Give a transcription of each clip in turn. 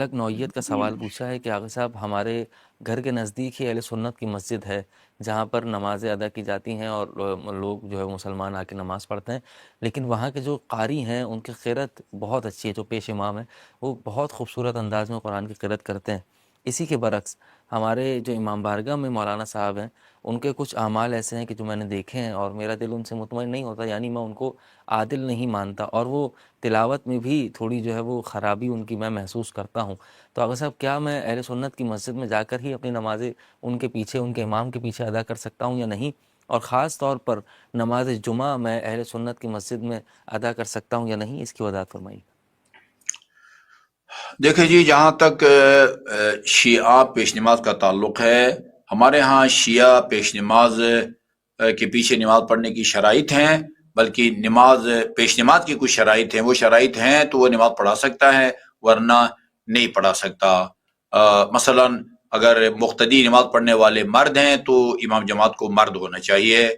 الگ نوعیت کا جی سوال پوچھا ہے کہ آغا صاحب ہمارے گھر کے نزدیک ہی اہل سنت کی مسجد ہے جہاں پر نمازیں ادا کی جاتی ہیں اور لوگ جو ہے مسلمان آ کے نماز پڑھتے ہیں، لیکن وہاں کے جو قاری ہیں ان کی قرأت بہت اچھی ہے، جو پیش امام ہیں وہ بہت خوبصورت انداز میں قرآن کی قرأت کرتے ہیں۔ اسی کے برعکس ہمارے جو امام بارگاہ میں مولانا صاحب ہیں ان کے کچھ اعمال ایسے ہیں کہ جو میں نے دیکھے ہیں اور میرا دل ان سے مطمئن نہیں ہوتا، یعنی میں ان کو عادل نہیں مانتا، اور وہ تلاوت میں بھی تھوڑی جو ہے وہ خرابی ان کی میں محسوس کرتا ہوں۔ تو آغا صاحب کیا میں اہل سنت کی مسجد میں جا کر ہی اپنی نمازیں ان کے پیچھے، ان کے امام کے پیچھے ادا کر سکتا ہوں یا نہیں؟ اور خاص طور پر نماز جمعہ میں اہل سنت کی مسجد میں ادا کر سکتا ہوں یا نہیں، اس کی وضاحت فرمائیے۔ دیکھیں جی، جہاں تک شیعہ پیش نماز کا تعلق ہے، ہمارے ہاں شیعہ پیش نماز کے پیچھے نماز پڑھنے کی شرائط ہیں، بلکہ پیش نماز کی کچھ شرائط ہیں، وہ شرائط ہیں تو وہ نماز پڑھا سکتا ہے، ورنہ نہیں پڑھا سکتا۔ مثلا اگر مقتدی نماز پڑھنے والے مرد ہیں تو امام جماعت کو مرد ہونا چاہیے،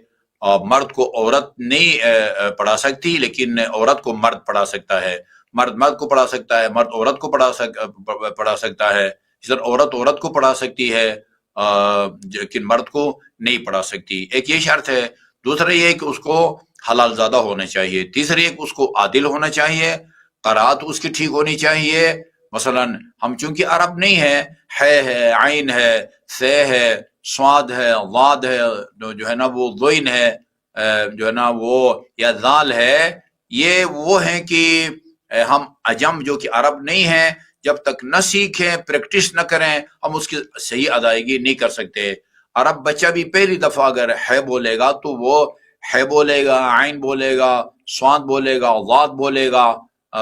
اور مرد کو عورت نہیں پڑھا سکتی، لیکن عورت کو مرد پڑھا سکتا ہے۔ مرد مرد کو پڑھا سکتا ہے، مرد عورت کو پڑھا سکتا ہے، اس طرح عورت عورت کو پڑھا سکتی ہے، لیکن مرد کو نہیں پڑھا سکتی۔ ایک یہ شرط ہے۔ دوسرا یہ کہ اس کو حلال زادہ ہونا چاہیے۔ تیسری ایک اس کو عادل ہونا چاہیے، قرات اس کی ٹھیک ہونی چاہیے۔ مثلا ہم چونکہ عرب نہیں ہے عین ہے، سے ہے، سواد ہے، واد ہے، جو ہے نا وہ ذوین ہے، جو ہے نا وہ یا ذال ہے، یہ وہ ہیں کہ ہم عجم جو کہ عرب نہیں ہیں، جب تک نہ سیکھیں، پریکٹس نہ کریں، ہم اس کی صحیح ادائیگی نہیں کر سکتے۔ عرب بچہ بھی پہلی دفعہ اگر ہے بولے گا تو وہ ہے بولے گا، عین بولے گا، سواد بولے گا، واد بولے گا۔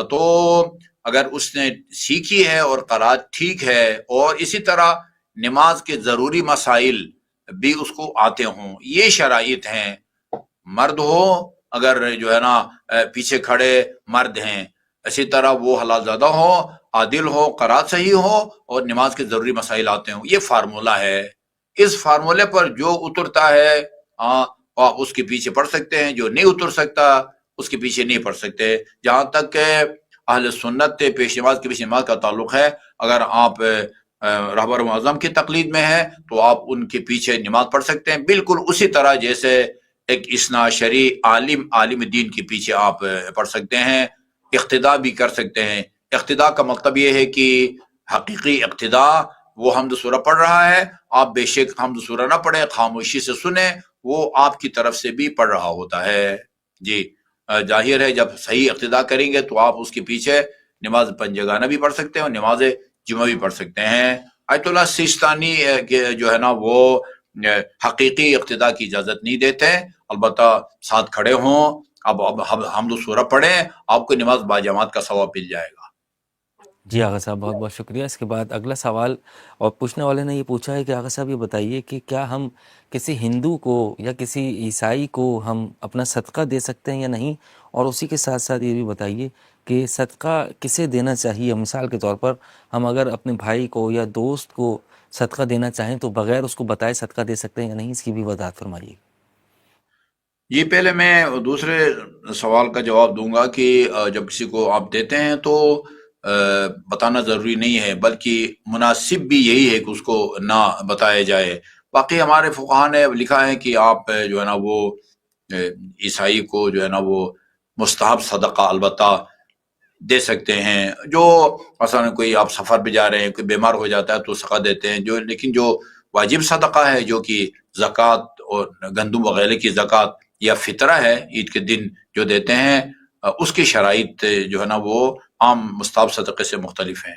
تو اگر اس نے سیکھی ہے اور قرات ٹھیک ہے، اور اسی طرح نماز کے ضروری مسائل بھی اس کو آتے ہوں، یہ شرائط ہیں۔ مرد ہو، اگر جو ہے نا پیچھے کھڑے مرد ہیں، اسی طرح وہ حلال زادہ ہو، عادل ہو، قرات صحیح ہو، اور نماز کے ضروری مسائل آتے ہوں۔ یہ فارمولہ ہے۔ اس فارمولے پر جو اترتا ہے آپ اس کے پیچھے پڑھ سکتے ہیں، جو نہیں اتر سکتا اس کے پیچھے نہیں پڑھ سکتے۔ جہاں تک اہل سنت پیش نماز کے پیش نماز کا تعلق ہے، اگر آپ رہبر معظم کی تقلید میں ہیں تو آپ ان کے پیچھے نماز پڑھ سکتے ہیں، بالکل اسی طرح جیسے ایک اثنا عشری عالم دین کے پیچھے آپ پڑھ سکتے ہیں، اقتداء بھی کر سکتے ہیں۔ اقتداء کا مطلب یہ ہے کہ حقیقی اقتداء، وہ حمد سورہ پڑھ رہا ہے، آپ بے شک حمد سورہ نہ پڑھیں، خاموشی سے سنیں، وہ آپ کی طرف سے بھی پڑھ رہا ہوتا ہے۔ جی ظاہر ہے جب صحیح اقتداء کریں گے تو آپ اس کے پیچھے نماز پنجگانہ بھی پڑھ سکتے ہیں اور نماز جمعہ بھی پڑھ سکتے ہیں۔ آیت اللہ سیستانی جو ہے نا وہ حقیقی اقتداء کی اجازت نہیں دیتے، البتہ ساتھ کھڑے ہوں، اب حمد سورہ پڑھیں، آپ کو نماز باجماعت کا ثواب مل جائے گا۔ جی آغا صاحب بہت بہت شکریہ۔ اس کے بعد اگلا سوال، اور پوچھنے والے نے یہ پوچھا ہے کہ آغا صاحب یہ بتائیے کہ کیا ہم کسی ہندو کو یا کسی عیسائی کو ہم اپنا صدقہ دے سکتے ہیں یا نہیں؟ اور اسی کے ساتھ ساتھ یہ بھی بتائیے کہ صدقہ کسے دینا چاہیے؟ مثال کے طور پر ہم اگر اپنے بھائی کو یا دوست کو صدقہ دینا چاہیں تو بغیر اس کو بتائے صدقہ دے سکتے ہیں یا نہیں؟ اس کی بھی وضاحت فرمائیے۔ جی پہلے میں دوسرے سوال کا جواب دوں گا کہ جب کسی کو آپ دیتے ہیں تو بتانا ضروری نہیں ہے، بلکہ مناسب بھی یہی ہے کہ اس کو نہ بتایا جائے۔ باقی ہمارے فقہاء نے لکھا ہے کہ آپ جو ہے نا وہ عیسائی کو جو ہے نا وہ مستحب صدقہ البتہ دے سکتے ہیں۔ جو مثلا کوئی آپ سفر پہ جا رہے ہیں، کوئی بیمار ہو جاتا ہے تو صدقہ دیتے ہیں، لیکن جو واجب صدقہ ہے جو کہ زکوٰۃ اور گندم وغیرہ کی زکوٰۃ یا فطرہ ہے عید کے دن جو دیتے ہیں، اس کی شرائط جو ہے نا وہ عام مستحب صدقے سے مختلف ہیں۔